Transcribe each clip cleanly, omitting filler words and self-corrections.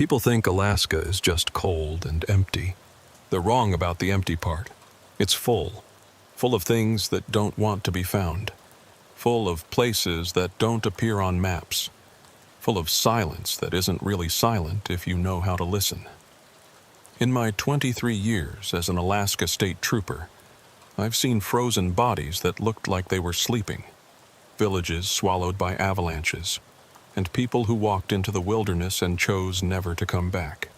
People think Alaska is just cold and empty. They're wrong about the empty part. It's full of things that don't want to be found, full of places that don't appear on maps, full of silence that isn't really silent if you know how to listen. In my 23 years as an Alaska State Trooper, I've seen frozen bodies that looked like they were sleeping, villages swallowed by avalanches, and people who walked into the wilderness and chose never to come back.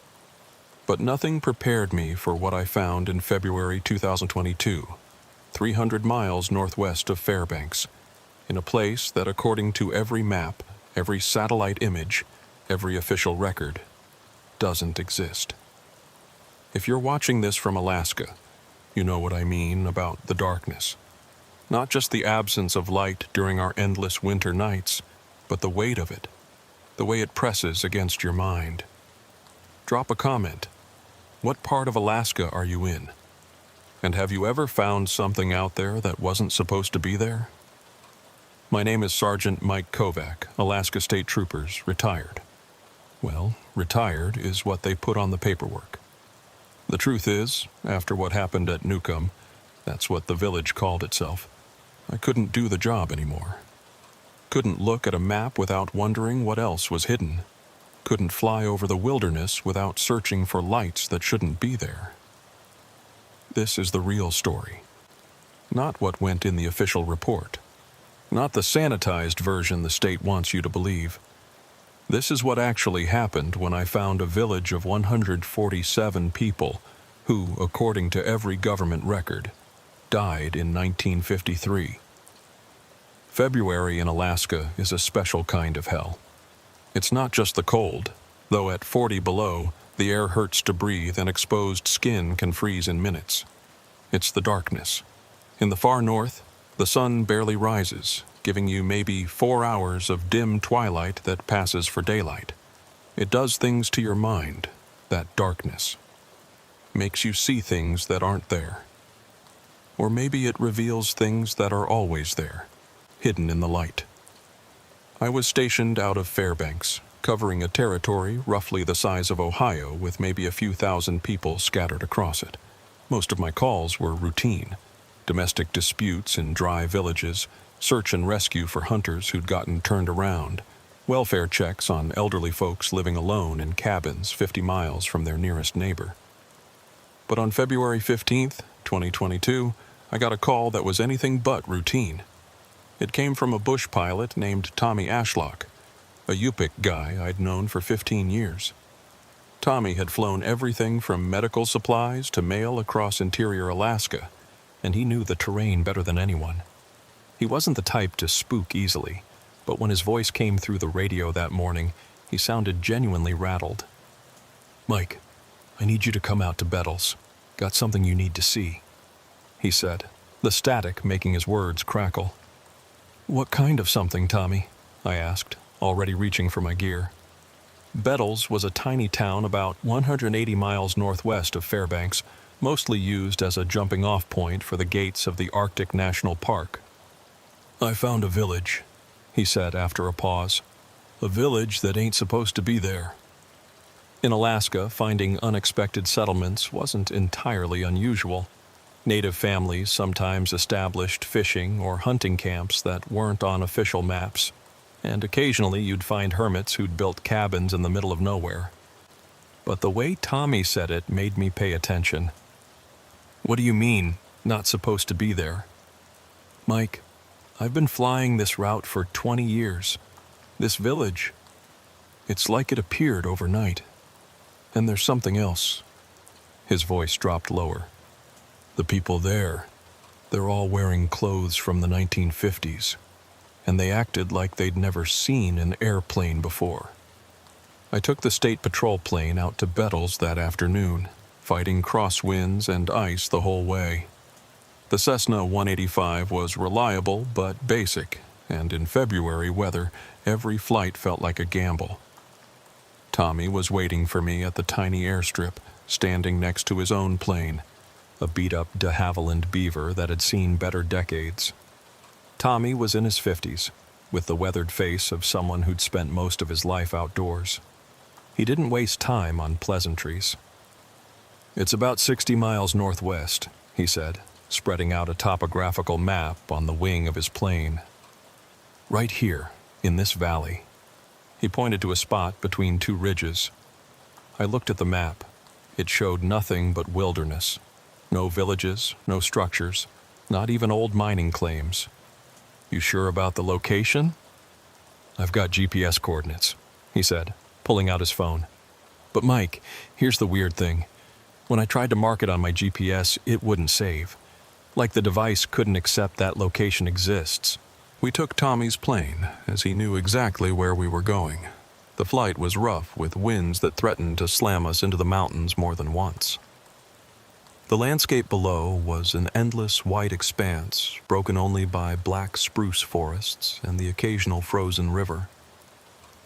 But nothing prepared me for what I found in February 2022, 300 miles northwest of Fairbanks, in a place that, according to every map, every satellite image, every official record, doesn't exist. If you're watching this from Alaska, you know what I mean about the darkness. Not just the absence of light during our endless winter nights, but the weight of it, the way it presses against your mind. Drop a comment. What part of Alaska are you in? And have you ever found something out there that wasn't supposed to be there? My name is Sergeant Mike Kovac, Alaska State Troopers, retired. Well, retired is what they put on the paperwork. The truth is, after what happened at Newcomb, that's what the village called itself, I couldn't do the job anymore. Couldn't look at a map without wondering what else was hidden. Couldn't fly over the wilderness without searching for lights that shouldn't be there. This is the real story. Not what went in the official report. Not the sanitized version the state wants you to believe. This is what actually happened when I found a village of 147 people who, according to every government record, died in 1953. February in Alaska is a special kind of hell. It's not just the cold, though at 40 below, the air hurts to breathe and exposed skin can freeze in minutes. It's the darkness. In the far north, the sun barely rises, giving you maybe 4 hours of dim twilight that passes for daylight. It does things to your mind, that darkness. Makes you see things that aren't there. Or maybe it reveals things that are always there, hidden in the light. I was stationed out of Fairbanks, covering a territory roughly the size of Ohio with maybe a few thousand people scattered across it. Most of my calls were routine. Domestic disputes in dry villages, search and rescue for hunters who'd gotten turned around, welfare checks on elderly folks living alone in cabins 50 miles from their nearest neighbor. But on February 15th, 2022, I got a call that was anything but routine. It came from a bush pilot named Tommy Ashlock, a Yupik guy I'd known for 15 years. Tommy had flown everything from medical supplies to mail across interior Alaska, and he knew the terrain better than anyone. He wasn't the type to spook easily, but when his voice came through the radio that morning, he sounded genuinely rattled. "Mike, I need you to come out to Bettles. Got something you need to see," he said, the static making his words crackle. "What kind of something, Tommy?" I asked, already reaching for my gear. Bettles was a tiny town about 180 miles northwest of Fairbanks, mostly used as a jumping-off point for the gates of the Arctic National Park. "I found a village," he said after a pause. "A village that ain't supposed to be there." In Alaska, finding unexpected settlements wasn't entirely unusual. Native families sometimes established fishing or hunting camps that weren't on official maps, and occasionally you'd find hermits who'd built cabins in the middle of nowhere. But the way Tommy said it made me pay attention. "What do you mean, not supposed to be there?" "Mike, I've been flying this route for 20 years. This village, it's like it appeared overnight. And there's something else." His voice dropped lower. "The people there, they're all wearing clothes from the 1950s, and they acted like they'd never seen an airplane before." I took the state patrol plane out to Bettles that afternoon, fighting crosswinds and ice the whole way. The Cessna 185 was reliable but basic, and in February weather, every flight felt like a gamble. Tommy was waiting for me at the tiny airstrip, standing next to his own plane, a beat-up de Havilland Beaver that had seen better decades. Tommy was in his 50s, with the weathered face of someone who'd spent most of his life outdoors. He didn't waste time on pleasantries. "It's about 60 miles northwest," he said, spreading out a topographical map on the wing of his plane. "Right here, in this valley." He pointed to a spot between two ridges. I looked at the map. It showed nothing but wilderness. No villages, no structures, not even old mining claims. "You sure about the location?" "I've got GPS coordinates," he said, pulling out his phone. "But Mike, here's the weird thing. When I tried to mark it on my GPS, it wouldn't save. Like the device couldn't accept that location exists." We took Tommy's plane, as he knew exactly where we were going. The flight was rough, with winds that threatened to slam us into the mountains more than once. The landscape below was an endless white expanse, broken only by black spruce forests and the occasional frozen river.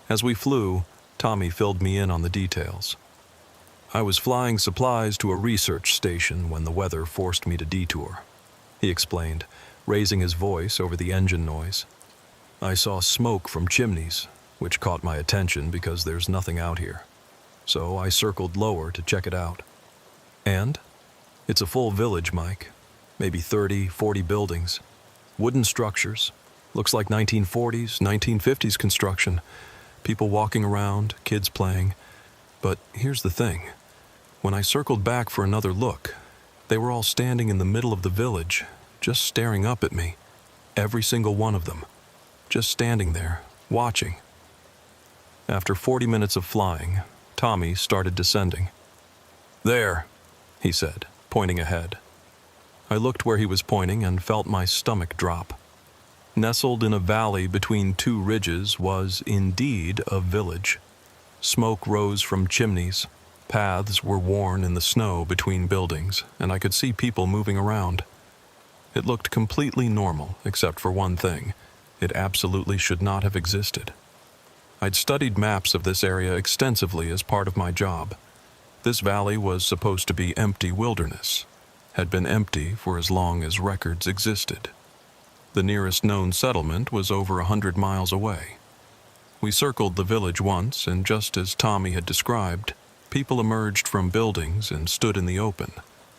As we flew, Tommy filled me in on the details. "I was flying supplies to a research station when the weather forced me to detour," he explained, raising his voice over the engine noise. "I saw smoke from chimneys, which caught my attention because there's nothing out here. So I circled lower to check it out. And it's a full village, Mike. Maybe 30, 40 buildings. Wooden structures. Looks like 1940s, 1950s construction. People walking around, kids playing. But here's the thing. When I circled back for another look, they were all standing in the middle of the village, just staring up at me. Every single one of them. Just standing there, watching." After 40 minutes of flying, Tommy started descending. "There," he said, pointing ahead. I looked where he was pointing and felt my stomach drop. Nestled in a valley between two ridges was indeed a village. Smoke rose from chimneys. Paths were worn in the snow between buildings, and I could see people moving around. It looked completely normal, except for one thing. It absolutely should not have existed. I'd studied maps of this area extensively as part of my job. This valley was supposed to be empty wilderness, had been empty for as long as records existed. The nearest known settlement was over 100 miles away. We circled the village once, and just as Tommy had described, people emerged from buildings and stood in the open,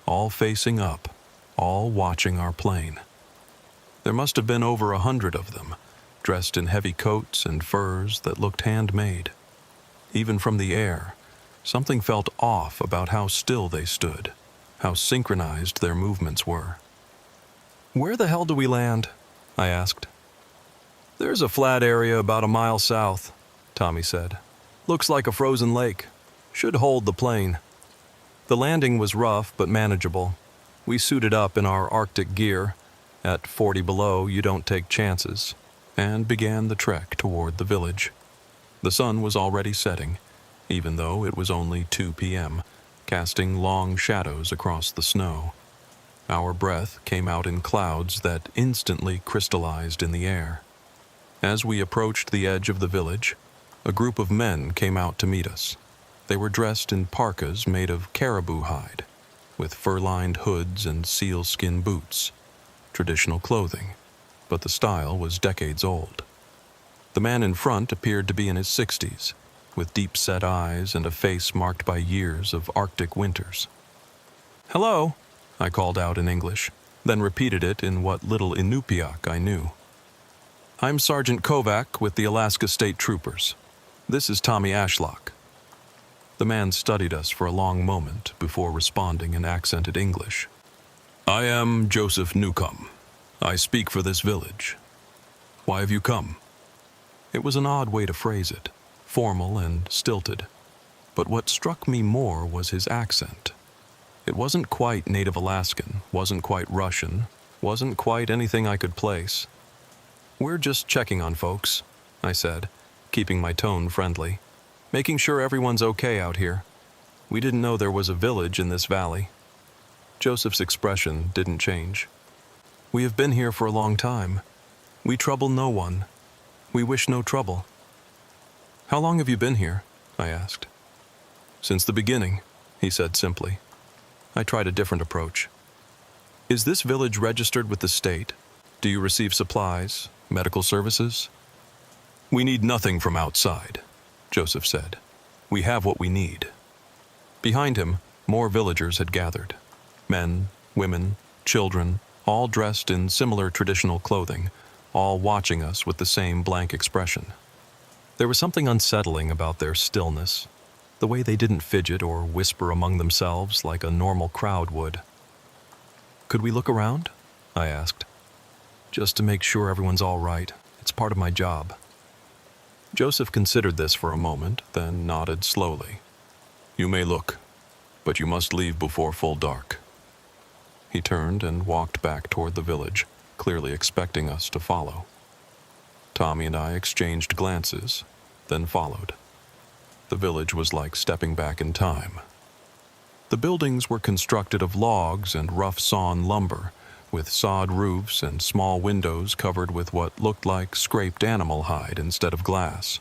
all facing up, all watching our plane. There must have been over 100 of them, dressed in heavy coats and furs that looked handmade. Even from the air, something felt off about how still they stood, how synchronized their movements were. "Where the hell do we land?" I asked. "There's a flat area about a mile south," Tommy said. "Looks like a frozen lake. Should hold the plane." The landing was rough but manageable. We suited up in our Arctic gear. At 40 below, you don't take chances, and began the trek toward the village. The sun was already setting, even though it was only 2 p.m., casting long shadows across the snow. Our breath came out in clouds that instantly crystallized in the air. As we approached the edge of the village, a group of men came out to meet us. They were dressed in parkas made of caribou hide, with fur-lined hoods and sealskin boots. Traditional clothing, but the style was decades old. The man in front appeared to be in his 60s, with deep-set eyes and a face marked by years of Arctic winters. "Hello," I called out in English, then repeated it in what little Inupiaq I knew. "I'm Sergeant Kovac with the Alaska State Troopers. This is Tommy Ashlock." The man studied us for a long moment before responding in accented English. "I am Joseph Newcomb. I speak for this village. Why have you come?" It was an odd way to phrase it, formal and stilted. But what struck me more was his accent. It wasn't quite Native Alaskan, wasn't quite Russian, wasn't quite anything I could place. "We're just checking on folks," I said, keeping my tone friendly, "making sure everyone's okay out here. We didn't know there was a village in this valley." Joseph's expression didn't change. "We have been here for a long time. We trouble no one. We wish no trouble." "How long have you been here?" I asked. "Since the beginning," he said simply. I tried a different approach. "Is this village registered with the state? Do you receive supplies, medical services?" "We need nothing from outside," Joseph said. We have what we need." Behind him, more villagers had gathered. Men, women, children, all dressed in similar traditional clothing, all watching us with the same blank expression. There was something unsettling about their stillness, the way they didn't fidget or whisper among themselves like a normal crowd would. "Could we look around?" I asked. "Just to make sure everyone's all right. It's part of my job." Joseph considered this for a moment, then nodded slowly. "You may look, but you must leave before full dark." He turned and walked back toward the village, clearly expecting us to follow. Tommy and I exchanged glances, then followed. The village was like stepping back in time. The buildings were constructed of logs and rough-sawn lumber, with sod roofs and small windows covered with what looked like scraped animal hide instead of glass.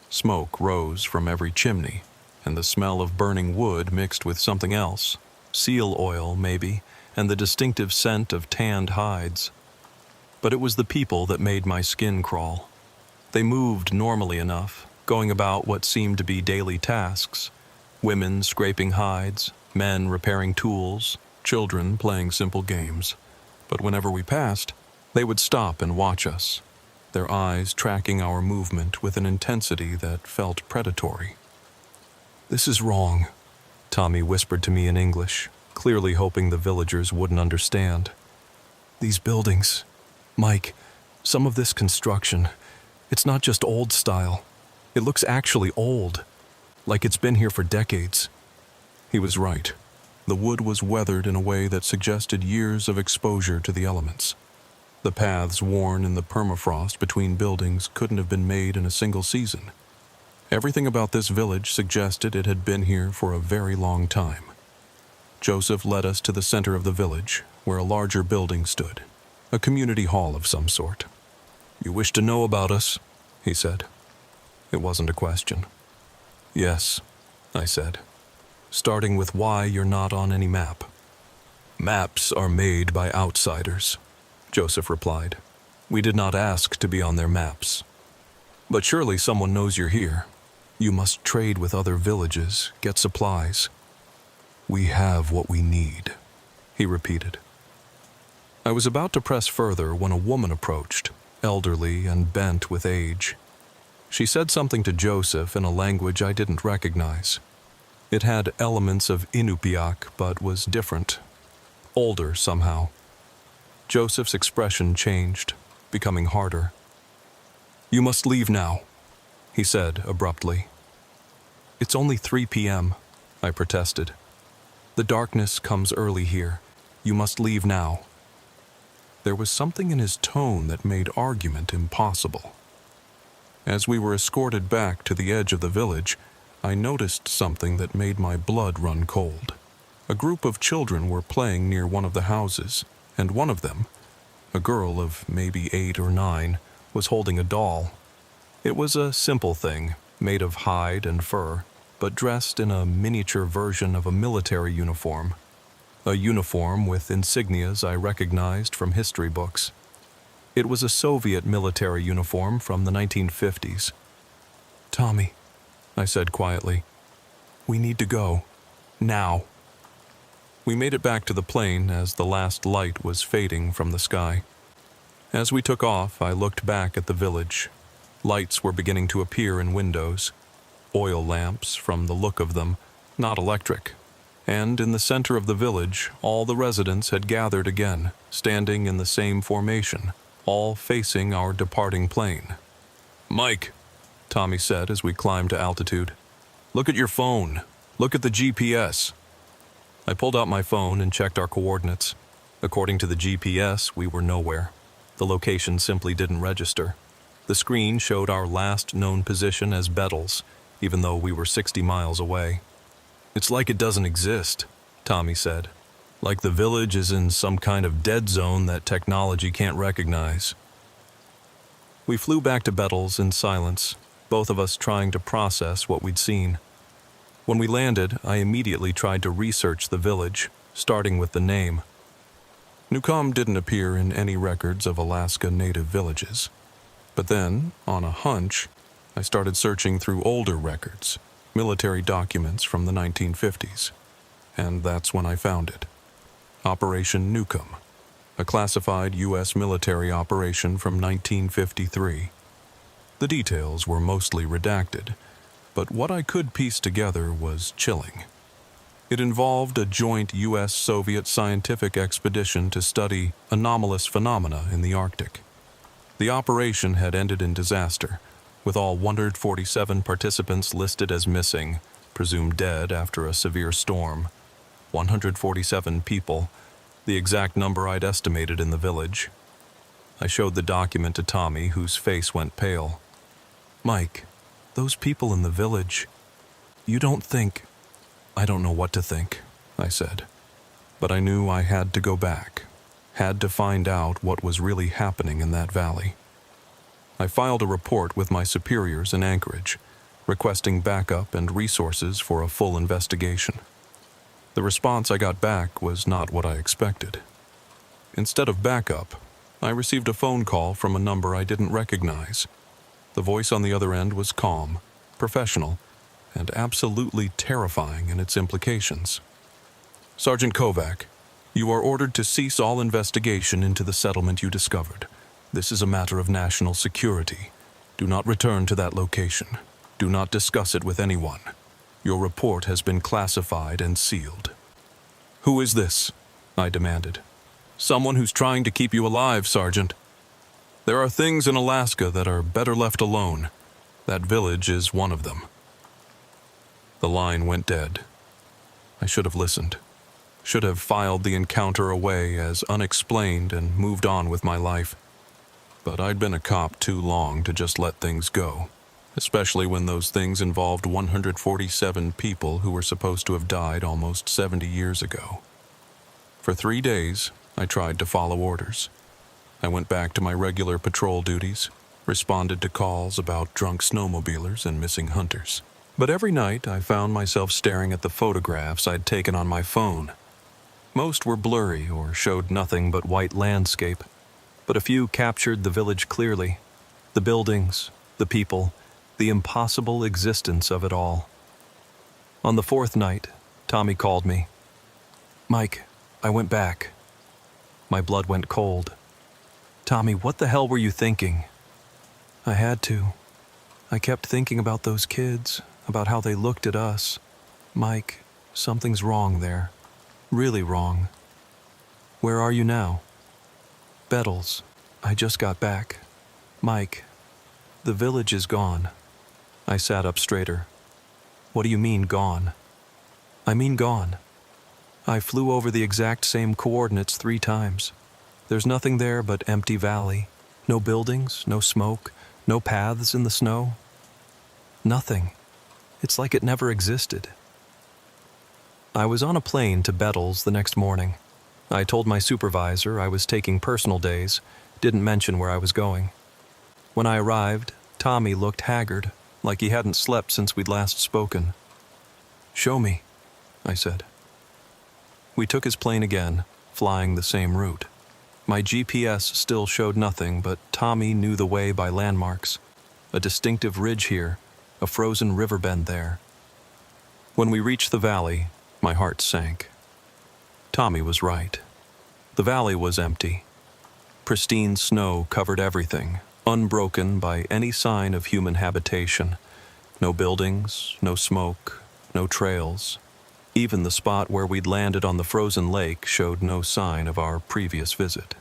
Smoke rose from every chimney, and the smell of burning wood mixed with something else, seal oil maybe, and the distinctive scent of tanned hides. But it was the people that made my skin crawl. They moved normally enough, going about what seemed to be daily tasks, women scraping hides, men repairing tools, children playing simple games. But whenever we passed, they would stop and watch us, their eyes tracking our movement with an intensity that felt predatory. "This is wrong," Tommy whispered to me in English, clearly hoping the villagers wouldn't understand. "These buildings, Mike, some of this construction, it's not just old style. It looks actually old, like it's been here for decades." He was right. The wood was weathered in a way that suggested years of exposure to the elements. The paths worn in the permafrost between buildings couldn't have been made in a single season. Everything about this village suggested it had been here for a very long time. Joseph led us to the center of the village, where a larger building stood, a community hall of some sort. "You wish to know about us?" he said. It wasn't a question. "Yes," I said, "starting with why you're not on any map." "Maps are made by outsiders," Joseph replied. "We did not ask to be on their maps. But surely someone knows you're here. You must trade with other villages, get supplies." "We have what we need," he repeated. I was about to press further when a woman approached, elderly and bent with age. She said something to Joseph in a language I didn't recognize. It had elements of Inupiaq, but was different, older somehow. Joseph's expression changed, becoming harder. "You must leave now," he said abruptly. "It's only 3 p.m., I protested. "The darkness comes early here. You must leave now." There was something in his tone that made argument impossible. As we were escorted back to the edge of the village, I noticed something that made my blood run cold. A group of children were playing near one of the houses, and one of them, a girl of maybe 8 or 9, was holding a doll. It was a simple thing, made of hide and fur, but dressed in a miniature version of a military uniform. A uniform with insignias I recognized from history books. It was a Soviet military uniform from the 1950s. "Tommy," I said quietly, "we need to go. Now." We made it back to the plane as the last light was fading from the sky. As we took off, I looked back at the village. Lights were beginning to appear in windows. Oil lamps, from the look of them, not electric. And in the center of the village, all the residents had gathered again, standing in the same formation, all facing our departing plane. "Mike," Tommy said as we climbed to altitude, "look at your phone. Look at the GPS." I pulled out my phone and checked our coordinates. According to the GPS, we were nowhere. The location simply didn't register. The screen showed our last known position as Bettles, even though we were 60 miles away. "It's like it doesn't exist," Tommy said. "Like the village is in some kind of dead zone that technology can't recognize." We flew back to Bettles in silence, both of us trying to process what we'd seen. When we landed, I immediately tried to research the village, starting with the name. Newcomb didn't appear in any records of Alaska native villages. But then, on a hunch, I started searching through older records, military documents from the 1950s, and that's when I found it. Operation Newcomb, a classified U.S. military operation from 1953. The details were mostly redacted, but what I could piece together was chilling. It involved a joint U.S.-Soviet scientific expedition to study anomalous phenomena in the Arctic. The operation had ended in disaster, with all 147 participants listed as missing, presumed dead after a severe storm. 147 people, the exact number I'd estimated in the village. I showed the document to Tommy, whose face went pale. "Mike, those people in the village, you don't think—" "I don't know what to think," I said. But I knew I had to go back, had to find out what was really happening in that valley. I filed a report with my superiors in Anchorage, requesting backup and resources for a full investigation. The response I got back was not what I expected. Instead of backup, I received a phone call from a number I didn't recognize. The voice on the other end was calm, professional, and absolutely terrifying in its implications. "Sergeant Kovac, you are ordered to cease all investigation into the settlement you discovered. This is a matter of national security. Do not return to that location. Do not discuss it with anyone. Your report has been classified and sealed." "Who is this?" I demanded. "Someone who's trying to keep you alive, Sergeant. There are things in Alaska that are better left alone. That village is one of them." The line went dead. I should have listened. Should have filed the encounter away as unexplained and moved on with my life. But I'd been a cop too long to just let things go, especially when those things involved 147 people who were supposed to have died almost 70 years ago. For 3 days, I tried to follow orders. I went back to my regular patrol duties, responded to calls about drunk snowmobilers and missing hunters. But every night I found myself staring at the photographs I'd taken on my phone. Most were blurry or showed nothing but white landscape, but a few captured the village clearly. The buildings, the people, the impossible existence of it all. On the 4th night, Tommy called me. "Mike, I went back." My blood went cold. "Tommy, what the hell were you thinking?" "I had to. I kept thinking about those kids, about how they looked at us. Mike, something's wrong there. Really wrong." "Where are you now?" "Bettles. I just got back. Mike, the village is gone." I sat up straighter. "What do you mean, gone?" "I mean gone. I flew over the exact same coordinates 3 times. There's nothing there but empty valley. No buildings, no smoke, no paths in the snow. Nothing. It's like it never existed." I was on a plane to Bettles the next morning. I told my supervisor I was taking personal days, didn't mention where I was going. When I arrived, Tommy looked haggard, like he hadn't slept since we'd last spoken. "Show me," I said. We took his plane again, flying the same route. My GPS still showed nothing, but Tommy knew the way by landmarks. A distinctive ridge here, a frozen river bend there. When we reached the valley, my heart sank. Tommy was right. The valley was empty. Pristine snow covered everything, unbroken by any sign of human habitation. No buildings, no smoke, no trails. Even the spot where we'd landed on the frozen lake showed no sign of our previous visit.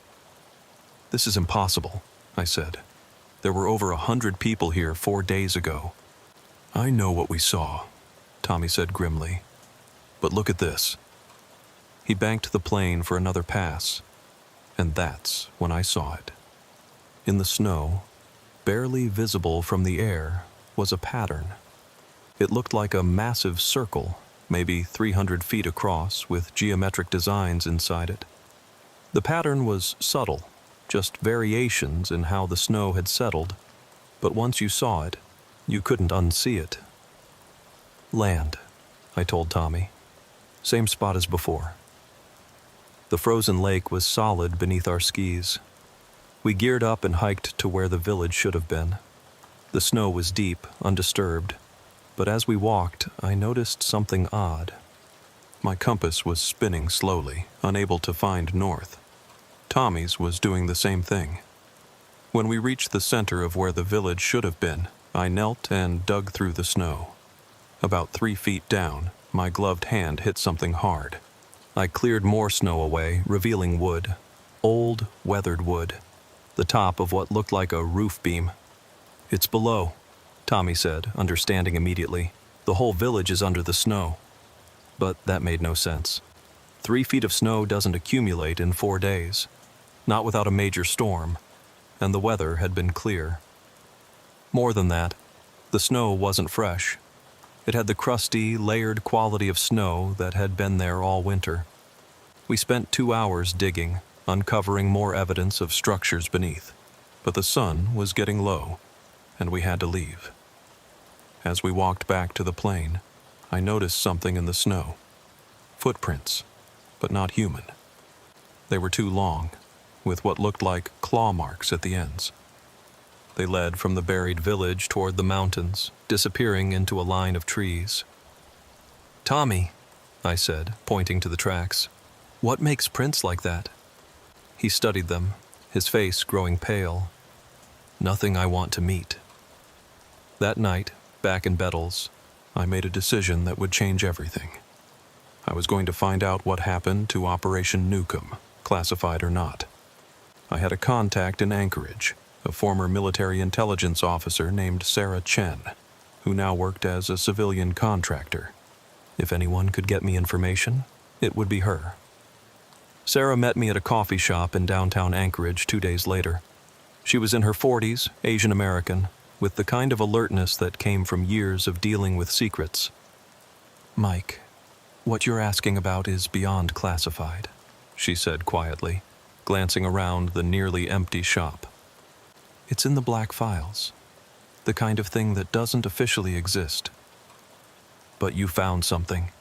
"This is impossible," I said. "There were over 100 people here 4 days ago." "I know what we saw," Tommy said grimly. "But look at this." He banked the plane for another pass, and that's when I saw it. In the snow, barely visible from the air, was a pattern. It looked like a massive circle, maybe 300 feet across, with geometric designs inside it. The pattern was subtle, just variations in how the snow had settled, but once you saw it, you couldn't unsee it. "Land," I told Tommy. "Same spot as before." The frozen lake was solid beneath our skis. We geared up and hiked to where the village should have been. The snow was deep, undisturbed, but as we walked, I noticed something odd. My compass was spinning slowly, unable to find north. Tommy's was doing the same thing. When we reached the center of where the village should have been, I knelt and dug through the snow. About 3 feet down, my gloved hand hit something hard. I cleared more snow away, revealing wood. Old, weathered wood. The top of what looked like a roof beam. "It's below," Tommy said, understanding immediately. "The whole village is under the snow." But that made no sense. 3 feet of snow doesn't accumulate in 4 days. Not without a major storm, and the weather had been clear. More than that, the snow wasn't fresh. It had the crusty, layered quality of snow that had been there all winter. We spent 2 hours digging, uncovering more evidence of structures beneath, but the sun was getting low, and we had to leave. As we walked back to the plane, I noticed something in the snow. Footprints, but not human. They were too long, with what looked like claw marks at the ends. They led from the buried village toward the mountains, disappearing into a line of trees. "Tommy," I said, pointing to the tracks, "what makes prints like that?" He studied them, his face growing pale. "Nothing I want to meet." That night, back in Bettles, I made a decision that would change everything. I was going to find out what happened to Operation Newcomb, classified or not. I had a contact in Anchorage, a former military intelligence officer named Sarah Chen, who now worked as a civilian contractor. If anyone could get me information, it would be her. Sarah met me at a coffee shop in downtown Anchorage 2 days later. She was in her 40s, Asian American, with the kind of alertness that came from years of dealing with secrets. "Mike, what you're asking about is beyond classified," she said quietly, glancing around the nearly empty shop. "It's in the black files, the kind of thing that doesn't officially exist." "But you found something."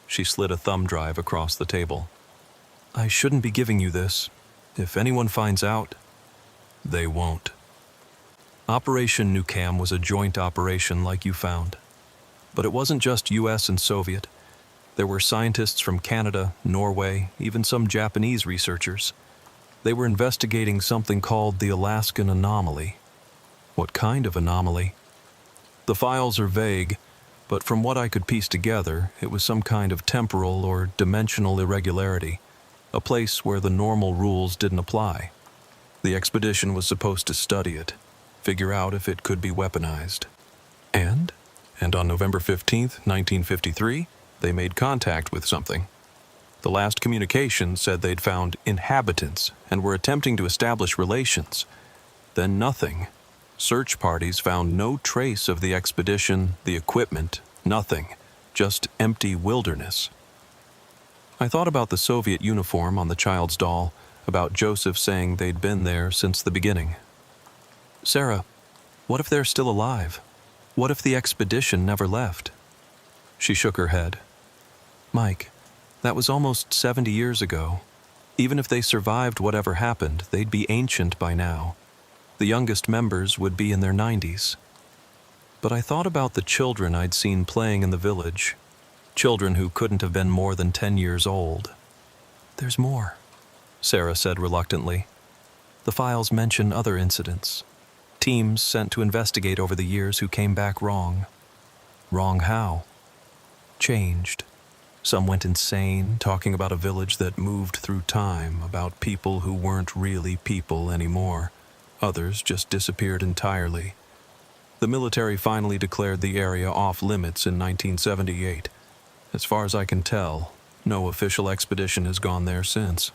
She slid a thumb drive across the table. "I shouldn't be giving you this. If anyone finds out..." "They won't." Operation Newcomb was a joint operation like you found. But it wasn't just US and Soviet. There were scientists from Canada, Norway, even some Japanese researchers. They were investigating something called the Alaskan anomaly. What kind of anomaly? The files are vague, but from what I could piece together, it was some kind of temporal or dimensional irregularity, a place where the normal rules didn't apply. The expedition was supposed to study it, figure out if it could be weaponized. And on November 15th, 1953, they made contact with something. The last communication said they'd found inhabitants and were attempting to establish relations. Then nothing. Search parties found no trace of the expedition, the equipment, nothing. Just empty wilderness. I thought about the Soviet uniform on the child's doll, about Joseph saying they'd been there since the beginning. "Sarah, what if they're still alive? What if the expedition never left?" She shook her head. "Mike, that was almost 70 years ago. Even if they survived whatever happened, they'd be ancient by now. The youngest members would be in their 90s. But I thought about the children I'd seen playing in the village, children who couldn't have been more than 10 years old. "There's more," Sarah said reluctantly. "The files mention other incidents. Teams sent to investigate over the years who came back wrong." "Wrong how?" "Changed. Some went insane, talking about a village that moved through time, about people who weren't really people anymore. Others just disappeared entirely. The military finally declared the area off-limits in 1978. As far as I can tell, no official expedition has gone there since.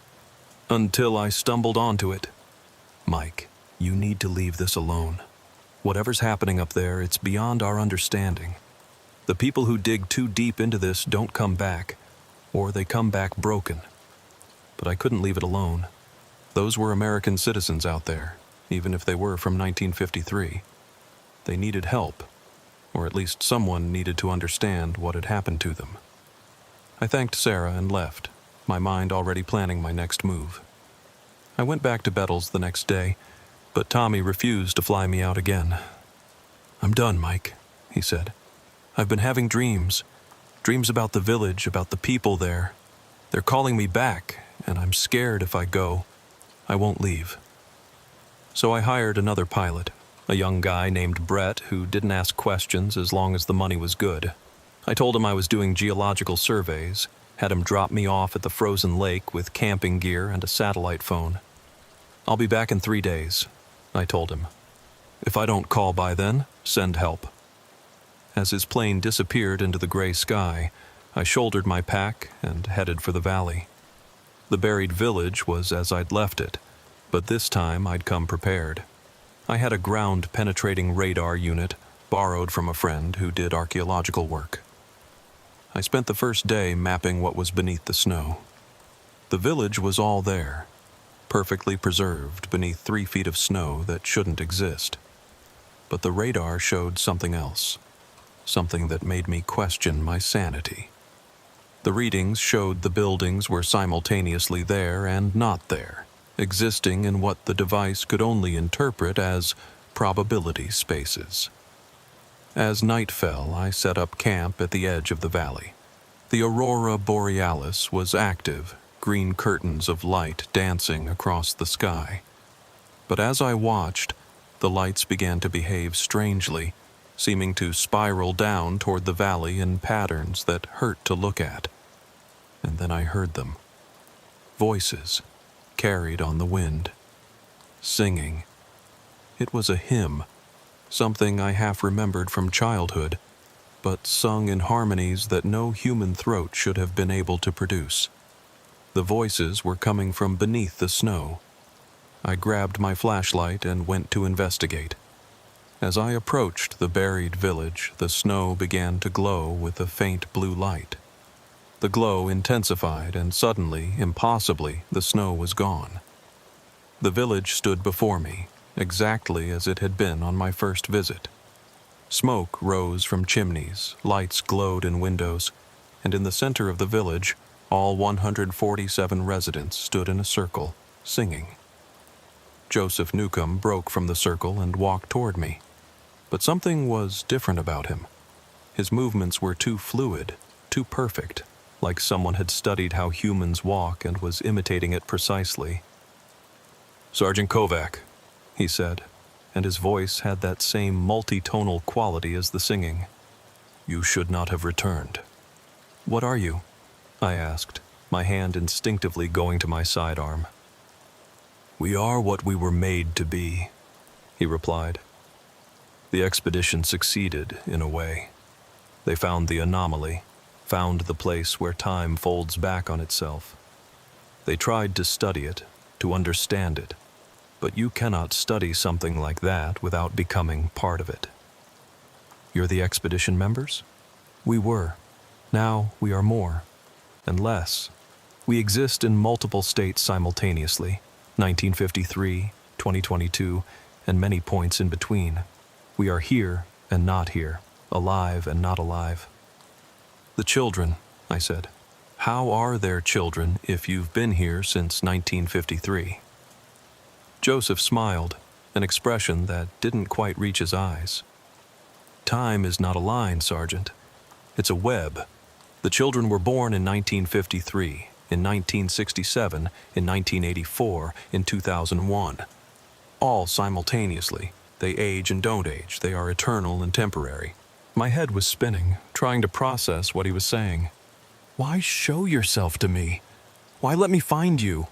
Until I stumbled onto it. Mike, you need to leave this alone. Whatever's happening up there, it's beyond our understanding. The people who dig too deep into this don't come back, or they come back broken. But I couldn't leave it alone. Those were American citizens out there, even if they were from 1953. They needed help, or at least someone needed to understand what had happened to them. I thanked Sarah and left, my mind already planning my next move. I went back to Bettles the next day, but Tommy refused to fly me out again. "I'm done, Mike," he said. I've been having dreams. Dreams about the village, about the people there. They're calling me back, and I'm scared if I go, I won't leave. So I hired another pilot, a young guy named Brett who didn't ask questions as long as the money was good. I told him I was doing geological surveys, had him drop me off at the frozen lake with camping gear and a satellite phone. I'll be back in 3 days, I told him. If I don't call by then, send help. As his plane disappeared into the gray sky, I shouldered my pack and headed for the valley. The buried village was as I'd left it, but this time I'd come prepared. I had a ground-penetrating radar unit borrowed from a friend who did archaeological work. I spent the first day mapping what was beneath the snow. The village was all there, perfectly preserved beneath 3 feet of snow that shouldn't exist. But the radar showed something else, something that made me question my sanity. The readings showed the buildings were simultaneously there and not there, existing in what the device could only interpret as probability spaces. As night fell, I set up camp at the edge of the valley. The aurora borealis was active, green curtains of light dancing across the sky. But as I watched, the lights began to behave strangely, seeming to spiral down toward the valley in patterns that hurt to look at. And then I heard them. Voices, carried on the wind. Singing. It was a hymn, something I half remembered from childhood, but sung in harmonies that no human throat should have been able to produce. The voices were coming from beneath the snow. I grabbed my flashlight and went to investigate. As I approached the buried village, the snow began to glow with a faint blue light. The glow intensified, and suddenly, impossibly, the snow was gone. The village stood before me, exactly as it had been on my first visit. Smoke rose from chimneys, lights glowed in windows, and in the center of the village, all 147 residents stood in a circle, singing. Joseph Newcomb broke from the circle and walked toward me. But something was different about him. His movements were too fluid, too perfect, like someone had studied how humans walk and was imitating it precisely. "Sergeant Kovac," he said, and his voice had that same multi-tonal quality as the singing. "You should not have returned." "What are you?" I asked, my hand instinctively going to my sidearm. "We are what we were made to be," he replied. "The expedition succeeded, in a way. They found the anomaly, found the place where time folds back on itself. They tried to study it, to understand it, but you cannot study something like that without becoming part of it." "You're the expedition members?" "We were. Now we are more. And less. We exist in multiple states simultaneously, 1953, 2022, and many points in between. We are here and not here, alive and not alive." "The children," I said. "How are their children if you've been here since 1953? Joseph smiled, an expression that didn't quite reach his eyes. "Time is not a line, Sergeant. It's a web. The children were born in 1953, in 1967, in 1984, in 2001. All simultaneously. They age and don't age. They are eternal and temporary." My head was spinning, trying to process what he was saying. "Why show yourself to me? Why let me find you?"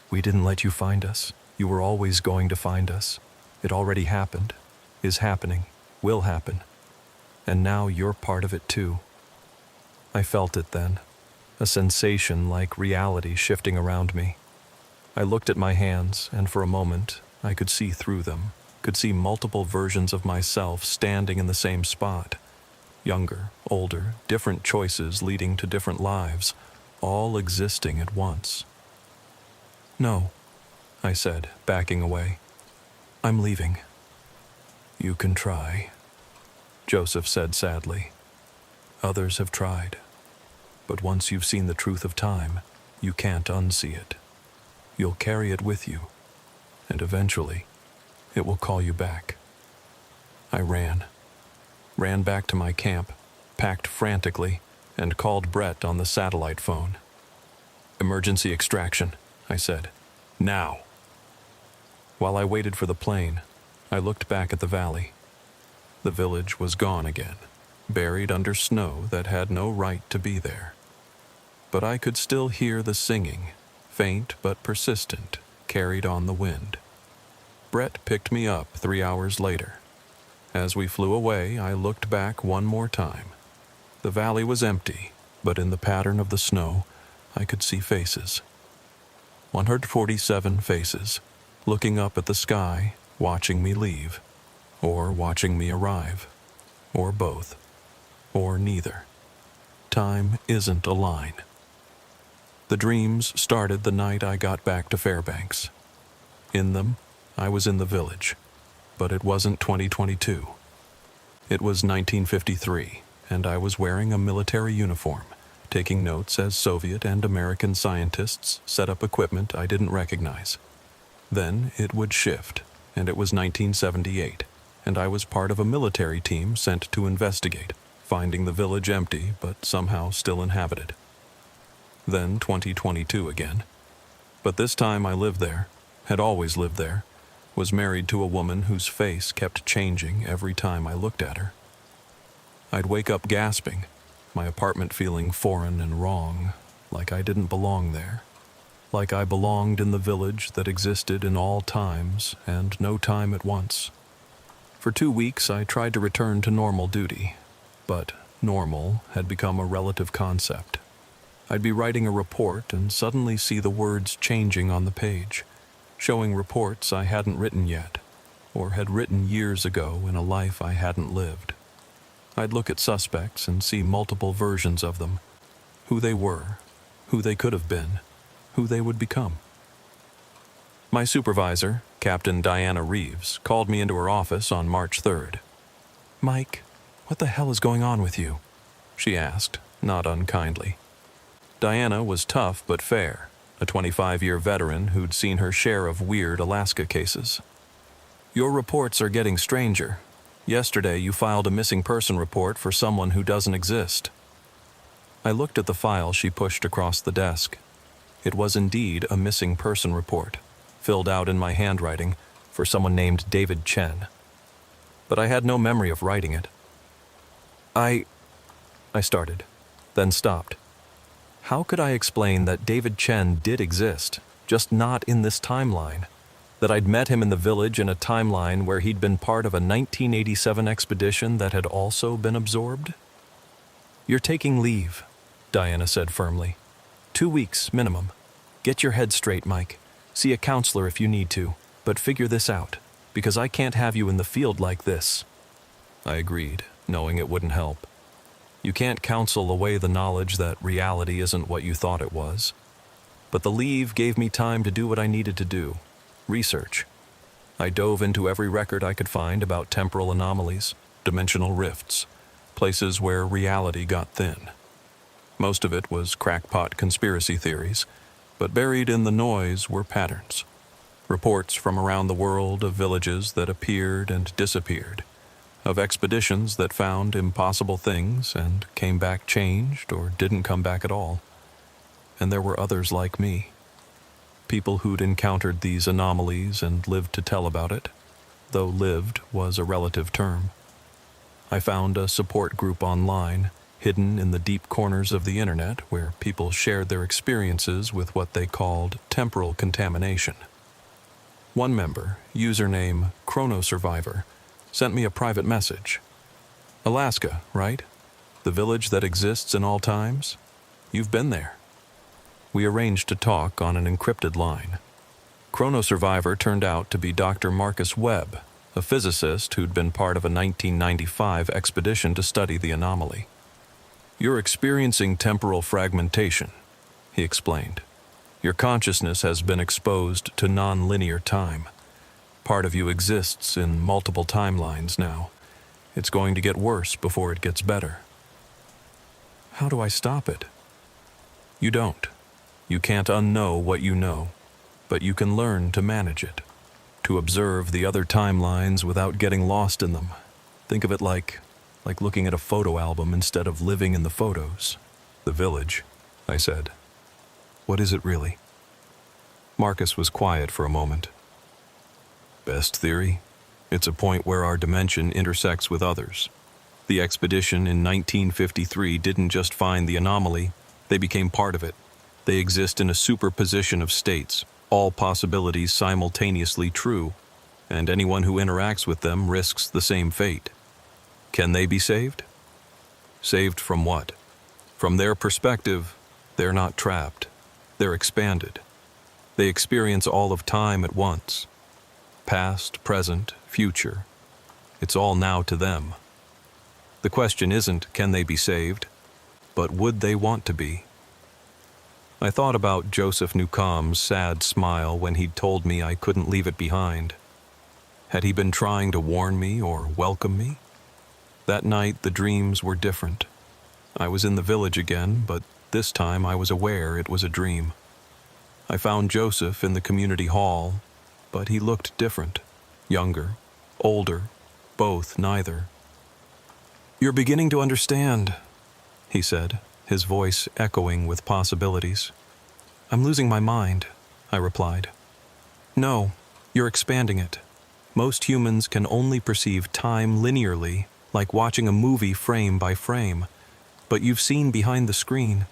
"We didn't let you find us. You were always going to find us. It already happened, is happening, will happen. And now you're part of it too." I felt it then, a sensation like reality shifting around me. I looked at my hands, and for a moment, I could see through them, could see multiple versions of myself standing in the same spot. Younger, older, different choices leading to different lives, all existing at once. "No," I said, backing away. "I'm leaving." "You can try," Joseph said sadly. "Others have tried. But once you've seen the truth of time, you can't unsee it. You'll carry it with you, and eventually, it will call you back." I ran. ran back to my camp, packed frantically, and called Brett on the satellite phone. "Emergency extraction," I said. "Now." While I waited for the plane, I looked back at the valley. The village was gone again, buried under snow that had no right to be there. But I could still hear the singing, faint but persistent, carried on the wind. Brett picked me up 3 hours later. As we flew away, I looked back one more time. The valley was empty, but in the pattern of the snow, I could see faces. 147 faces, looking up at the sky, watching me leave, or watching me arrive, or both, or neither. Time isn't a line. The dreams started the night I got back to Fairbanks. In them, I was in the village, but it wasn't 2022. It was 1953, and I was wearing a military uniform, taking notes as Soviet and American scientists set up equipment I didn't recognize. Then it would shift, and it was 1978, and I was part of a military team sent to investigate, finding the village empty but somehow still inhabited. Then 2022 again. But this time I lived there, had always lived there, was married to a woman whose face kept changing every time I looked at her. I'd wake up gasping, my apartment feeling foreign and wrong, like I didn't belong there. Like I belonged in the village that existed in all times and no time at once. For 2 weeks I tried to return to normal duty, but normal had become a relative concept. I'd be writing a report and suddenly see the words changing on the page, showing reports I hadn't written yet, or had written years ago in a life I hadn't lived. I'd look at suspects and see multiple versions of them, who they were, who they could have been, who they would become. My supervisor, Captain Diana Reeves, called me into her office on March 3rd. "Mike, what the hell is going on with you?" she asked, not unkindly. Diana was tough but fair, a 25-year veteran who'd seen her share of weird Alaska cases. "Your reports are getting stranger. Yesterday you filed a missing person report for someone who doesn't exist." I looked at the file she pushed across the desk. It was indeed a missing person report, filled out in my handwriting for someone named David Chen. But I had no memory of writing it. I started, then stopped. How could I explain that David Chen did exist, just not in this timeline? That I'd met him in the village in a timeline where he'd been part of a 1987 expedition that had also been absorbed? "You're taking leave," Diana said firmly. 2 weeks, minimum. Get your head straight, Mike. See a counselor if you need to, but figure this out, because I can't have you in the field like this. I agreed, knowing it wouldn't help. You can't counsel away the knowledge that reality isn't what you thought it was. But the leave gave me time to do what I needed to do. Research. I dove into every record I could find about temporal anomalies, dimensional rifts, places where reality got thin. Most of it was crackpot conspiracy theories, but buried in the noise were patterns. Reports from around the world of villages that appeared and disappeared, of expeditions that found impossible things and came back changed or didn't come back at all. And there were others like me. People who'd encountered these anomalies and lived to tell about it, though lived was a relative term. I found a support group online, hidden in the deep corners of the internet, where people shared their experiences with what they called temporal contamination. One member, username Chronosurvivor, sent me a private message. "Alaska, right? The village that exists in all times? You've been there." We arranged to talk on an encrypted line. Chronosurvivor turned out to be Dr. Marcus Webb, a physicist who'd been part of a 1995 expedition to study the anomaly. "You're experiencing temporal fragmentation," he explained. "Your consciousness has been exposed to non-linear time. Part of you exists in multiple timelines now. It's going to get worse before it gets better." How do I stop it? You don't. You can't unknow what you know, but you can learn to manage it, to observe the other timelines without getting lost in them. Think of it like like looking at a photo album instead of living in the photos. The village, I said. What is it really? Marcus was quiet for a moment. Best theory? It's a point where our dimension intersects with others. The expedition in 1953 didn't just find the anomaly, they became part of it. They exist in a superposition of states, all possibilities simultaneously true, and anyone who interacts with them risks the same fate. Can they be saved? Saved from what? From their perspective, they're not trapped. They're expanded. They experience all of time at once. Past, present, future. It's all now to them. The question isn't, can they be saved, but would they want to be? I thought about Joseph Newcomb's sad smile when he'd told me I couldn't leave it behind. Had he been trying to warn me or welcome me? That night, the dreams were different. I was in the village again, but this time I was aware it was a dream. I found Joseph in the community hall, but he looked different. Younger, older, both neither. "You're beginning to understand," he said, his voice echoing with possibilities. "I'm losing my mind," I replied. "No, you're expanding it. Most humans can only perceive time linearly, like watching a movie frame by frame. But you've seen behind the screen.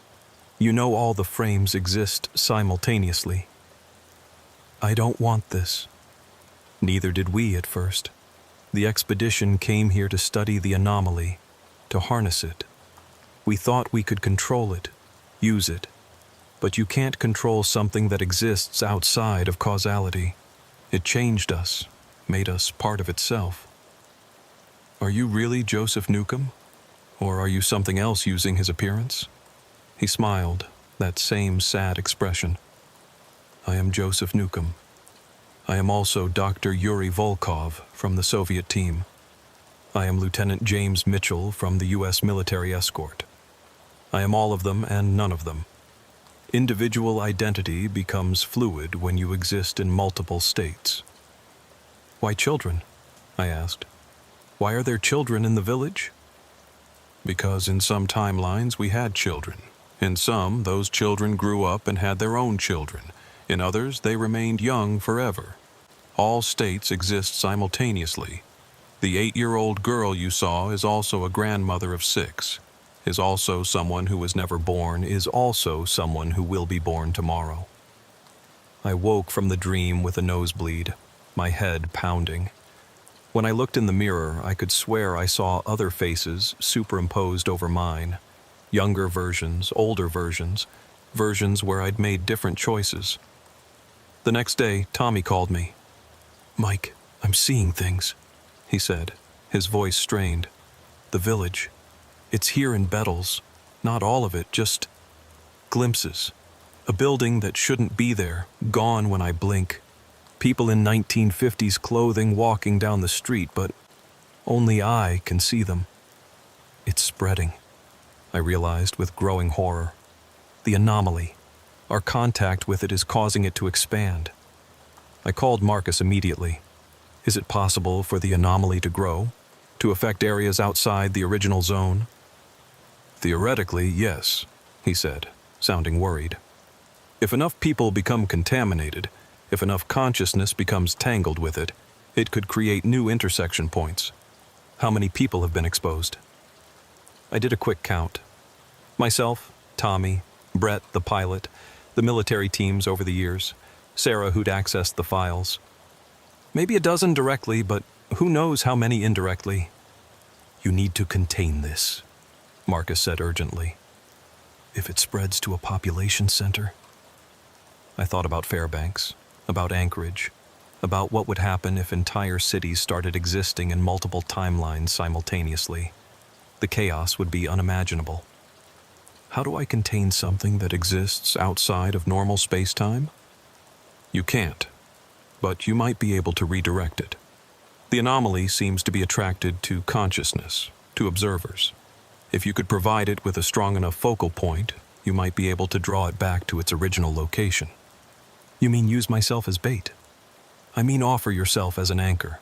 You know all the frames exist simultaneously." "I don't want this." Neither did we at first. The expedition came here to study the anomaly, to harness it. We thought we could control it, use it. But you can't control something that exists outside of causality. It changed us, made us part of itself. "Are you really Joseph Newcomb? Or are you something else using his appearance?" He smiled, that same sad expression. "I am Joseph Newcomb. I am also Dr. Yuri Volkov from the Soviet team. I am Lieutenant James Mitchell from the U.S. military escort. I am all of them and none of them. Individual identity becomes fluid when you exist in multiple states." "Why children?" I asked. "Why are there children in the village?" "Because in some timelines we had children. In some, those children grew up and had their own children. In others, they remained young forever. All states exist simultaneously. The 8-year-old girl you saw is also a grandmother of 6, is also someone who was never born, is also someone who will be born tomorrow." I woke from the dream with a nosebleed, my head pounding. When I looked in the mirror, I could swear I saw other faces superimposed over mine. Younger versions, older versions, versions where I'd made different choices. The next day, Tommy called me. "Mike, I'm seeing things," he said, his voice strained. "The village. It's here in Bettles. Not all of it, just glimpses. A building that shouldn't be there, gone when I blink. People in 1950s clothing walking down the street, but only I can see them. It's spreading," I realized with growing horror. The anomaly. Our contact with it is causing it to expand. I called Marcus immediately. Is it possible for the anomaly to grow? To affect areas outside the original zone? "Theoretically, yes," he said, sounding worried. "If enough people become contaminated, if enough consciousness becomes tangled with it, it could create new intersection points. How many people have been exposed?" I did a quick count. Myself, Tommy, Brett, the pilot, the military teams over the years, Sarah who'd accessed the files. Maybe a dozen directly, but who knows how many indirectly. "You need to contain this," Marcus said urgently. "If it spreads to a population center." I thought about Fairbanks, about Anchorage, about what would happen if entire cities started existing in multiple timelines simultaneously. The chaos would be unimaginable. How do I contain something that exists outside of normal space-time? You can't, but you might be able to redirect it. The anomaly seems to be attracted to consciousness, to observers. If you could provide it with a strong enough focal point, you might be able to draw it back to its original location. You mean use myself as bait? I mean offer yourself as an anchor,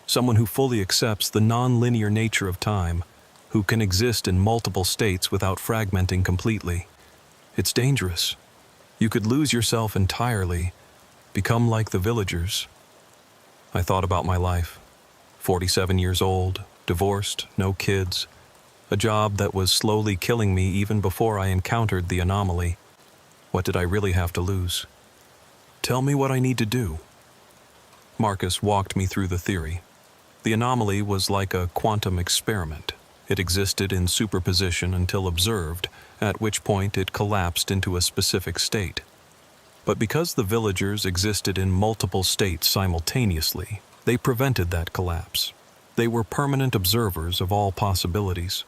someone who fully accepts the non-linear nature of time, who can exist in multiple states without fragmenting completely. It's dangerous. You could lose yourself entirely, become like the villagers. I thought about my life. 47 years old, divorced, no kids, a job that was slowly killing me even before I encountered the anomaly. What did I really have to lose? Tell me what I need to do. Marcus walked me through the theory. The anomaly was like a quantum experiment. It existed in superposition until observed, at which point it collapsed into a specific state. But because the villagers existed in multiple states simultaneously, they prevented that collapse. They were permanent observers of all possibilities.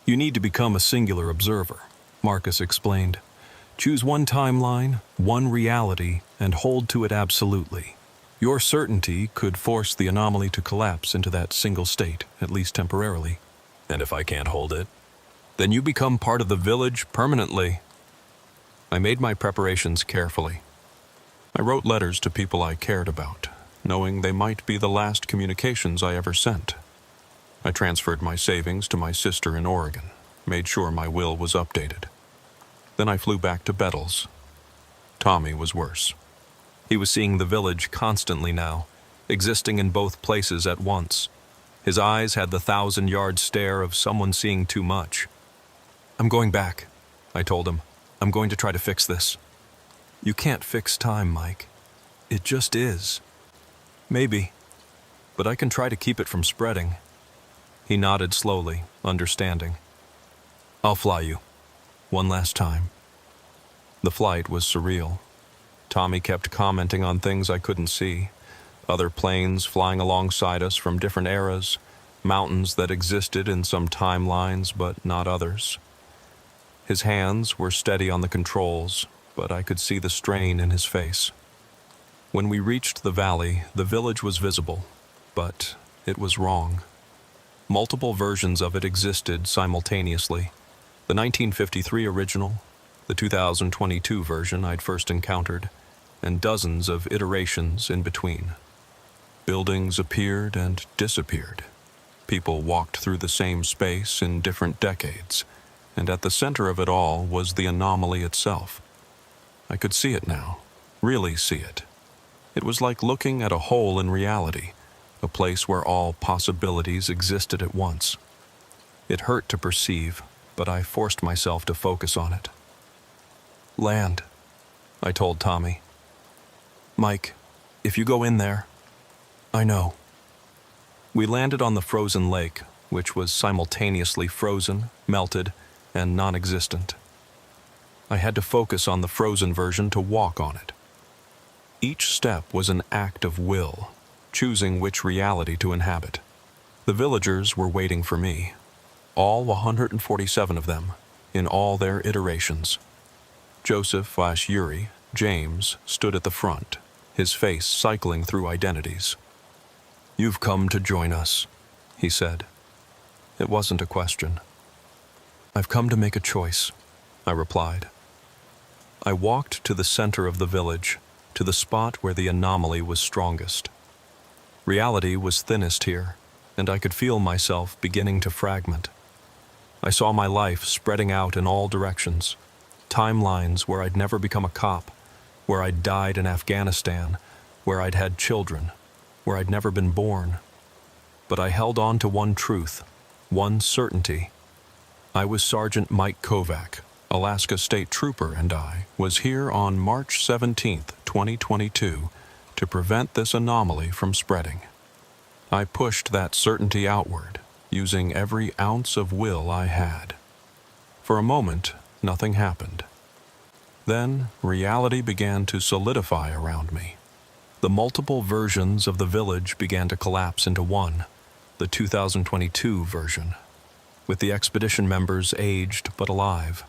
You need to become a singular observer, Marcus explained. Choose one timeline, one reality, and hold to it absolutely. Your certainty could force the anomaly to collapse into that single state, at least temporarily. And if I can't hold it, then you become part of the village permanently. I made my preparations carefully. I wrote letters to people I cared about, knowing they might be the last communications I ever sent. I transferred my savings to my sister in Oregon, made sure my will was updated. Then I flew back to Bettles. Tommy was worse. He was seeing the village constantly now, existing in both places at once. His eyes had the 1,000-yard stare of someone seeing too much. I'm going back, I told him. I'm going to try to fix this. You can't fix time, Mike. It just is. Maybe, but I can try to keep it from spreading. He nodded slowly, understanding. I'll fly you. One last time. The flight was surreal. Tommy kept commenting on things I couldn't see. Other planes flying alongside us from different eras, mountains that existed in some timelines but not others. His hands were steady on the controls, but I could see the strain in his face. When we reached the valley, the village was visible, but it was wrong. Multiple versions of it existed simultaneously. The 1953 original, the 2022 version I'd first encountered, and dozens of iterations in between. Buildings appeared and disappeared. People walked through the same space in different decades, and at the center of it all was the anomaly itself. I could see it now, really see it. It was like looking at a hole in reality, a place where all possibilities existed at once. It hurt to perceive, but I forced myself to focus on it. Land, I told Tommy. Mike, if you go in there, I know. We landed on the frozen lake, which was simultaneously frozen, melted, and non-existent. I had to focus on the frozen version to walk on it. Each step was an act of will, choosing which reality to inhabit. The villagers were waiting for me, all 147 of them, in all their iterations. Joseph/Yuri, James, stood at the front, his face cycling through identities. You've come to join us, he said. It wasn't a question. I've come to make a choice, I replied. I walked to the center of the village, to the spot where the anomaly was strongest. Reality was thinnest here, and I could feel myself beginning to fragment. I saw my life spreading out in all directions, timelines where I'd never become a cop, where I'd died in Afghanistan, where I'd had children, where I'd never been born. But I held on to one truth, one certainty. I was Sergeant Mike Kovac, Alaska State Trooper, and I was here on March 17th, 2022, to prevent this anomaly from spreading. I pushed that certainty outward, using every ounce of will I had. For a moment, nothing happened. Then, reality began to solidify around me. The multiple versions of the village began to collapse into one, the 2022 version, with the expedition members aged but alive.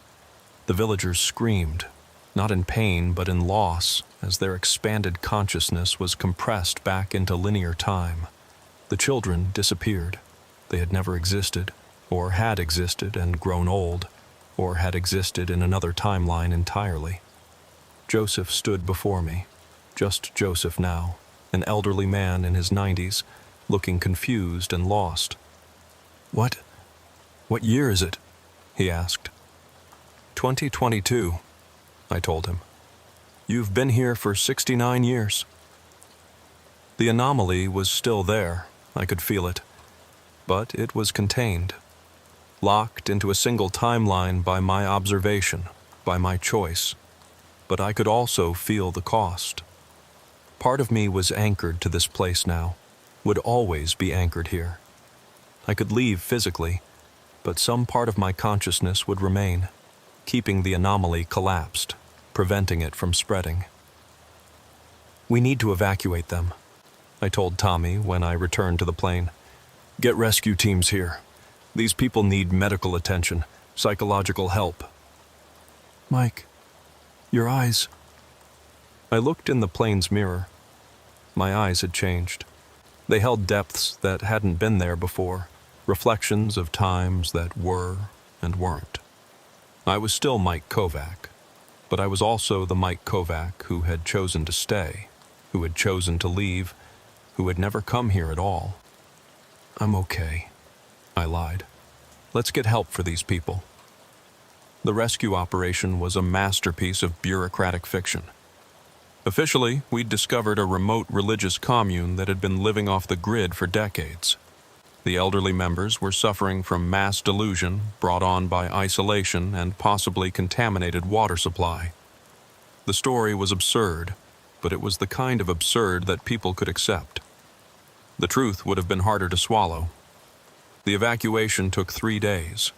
The villagers screamed, not in pain but in loss, as their expanded consciousness was compressed back into linear time. The children disappeared. They had never existed, or had existed and grown old, or had existed in another timeline entirely. Joseph stood before me, just Joseph now, an elderly man in his 90s, looking confused and lost. What "What year is it?" he asked. 2022, I told him. "You've been here for 69 years. The anomaly was still there, I could feel it, but it was contained, locked into a single timeline by my observation, by my choice, but I could also feel the cost. Part of me was anchored to this place now, would always be anchored here. I could leave physically, but some part of my consciousness would remain, keeping the anomaly collapsed, preventing it from spreading. "We need to evacuate them," I told Tommy when I returned to the plane. "Get rescue teams here. These people need medical attention, psychological help." "Mike, your eyes." I looked in the plane's mirror. My eyes had changed. They held depths that hadn't been there before, reflections of times that were and weren't. I was still Mike Kovac, but I was also the Mike Kovac who had chosen to stay, who had chosen to leave, who had never come here at all. "I'm okay," I lied. "Let's get help for these people." The rescue operation was a masterpiece of bureaucratic fiction. Officially, we'd discovered a remote religious commune that had been living off the grid for decades. The elderly members were suffering from mass delusion brought on by isolation and possibly contaminated water supply. The story was absurd, but it was the kind of absurd that people could accept. The truth would have been harder to swallow. The evacuation took 3 days.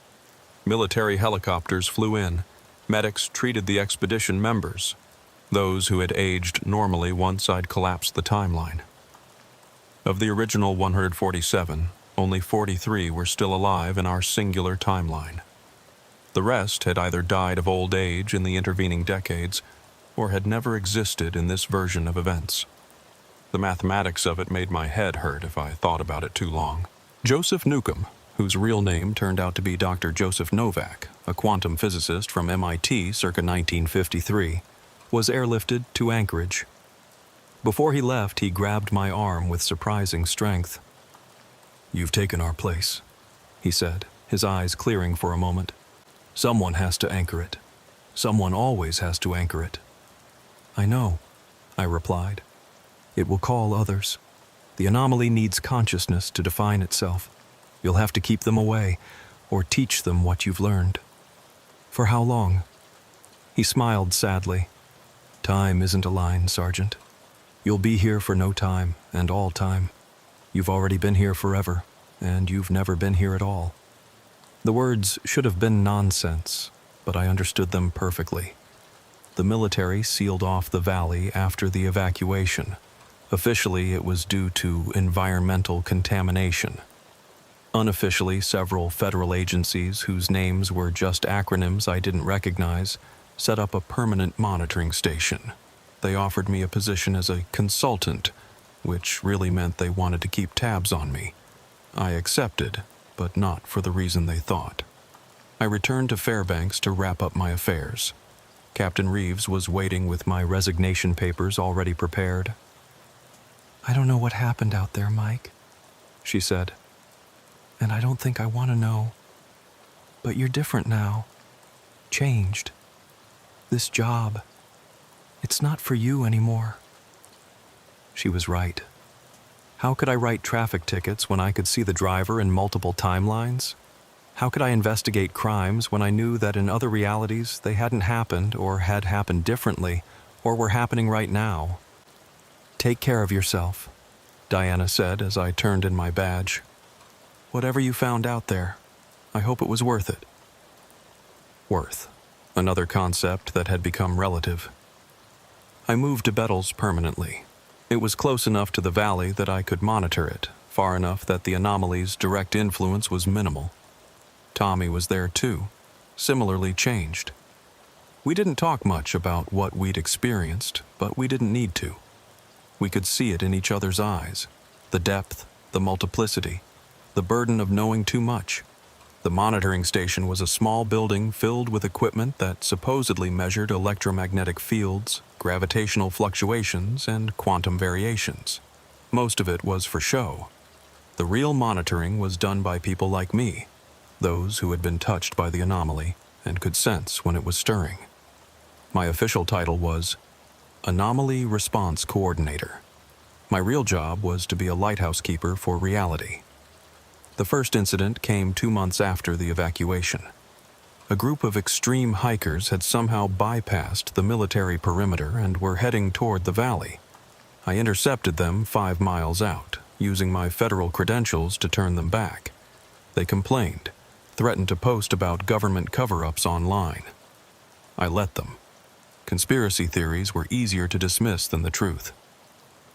Military helicopters flew in. Medics treated the expedition members, those who had aged normally once I'd collapsed the timeline. Of the original 147, only 43 were still alive in our singular timeline. The rest had either died of old age in the intervening decades, or had never existed in this version of events. The mathematics of it made my head hurt if I thought about it too long. Joseph Newcomb, whose real name turned out to be Dr. Joseph Novak, a quantum physicist from MIT circa 1953, was airlifted to Anchorage. Before he left, he grabbed my arm with surprising strength. "You've taken our place," he said, his eyes clearing for a moment. "Someone has to anchor it. Someone always has to anchor it." "I know," I replied. "It will call others. The anomaly needs consciousness to define itself. You'll have to keep them away, or teach them what you've learned." "For how long?" He smiled sadly. "Time isn't a line, Sergeant. You'll be here for no time, and all time. You've already been here forever, and you've never been here at all." The words should have been nonsense, but I understood them perfectly. The military sealed off the valley after the evacuation. Officially, it was due to environmental contamination. Unofficially, several federal agencies whose names were just acronyms I didn't recognize set up a permanent monitoring station. They offered me a position as a consultant, which really meant they wanted to keep tabs on me. I accepted, but not for the reason they thought. I returned to Fairbanks to wrap up my affairs. Captain Reeves was waiting with my resignation papers already prepared. "I don't know what happened out there, Mike," she said. "And I don't think I want to know. But you're different now. Changed. This job, it's not for you anymore." She was right. How could I write traffic tickets when I could see the driver in multiple timelines? How could I investigate crimes when I knew that in other realities they hadn't happened or had happened differently or were happening right now? "Take care of yourself," Diana said as I turned in my badge. "Whatever you found out there, I hope it was worth it." Worth. Another concept that had become relative. I moved to Bettles permanently. It was close enough to the valley that I could monitor it, far enough that the anomaly's direct influence was minimal. Tommy was there too, similarly changed. We didn't talk much about what we'd experienced, but we didn't need to. We could see it in each other's eyes, the depth, the multiplicity, the burden of knowing too much. The monitoring station was a small building filled with equipment that supposedly measured electromagnetic fields, gravitational fluctuations, and quantum variations. Most of it was for show. The real monitoring was done by people like me. those who had been touched by the anomaly and could sense when it was stirring. My official title was Anomaly Response Coordinator. My real job was to be a lighthouse keeper for reality. The first incident came 2 months after the evacuation. A group of extreme hikers had somehow bypassed the military perimeter and were heading toward the valley. I intercepted them 5 miles out, using my federal credentials to turn them back. They complained, threatened to post about government cover-ups online. I let them. Conspiracy theories were easier to dismiss than the truth.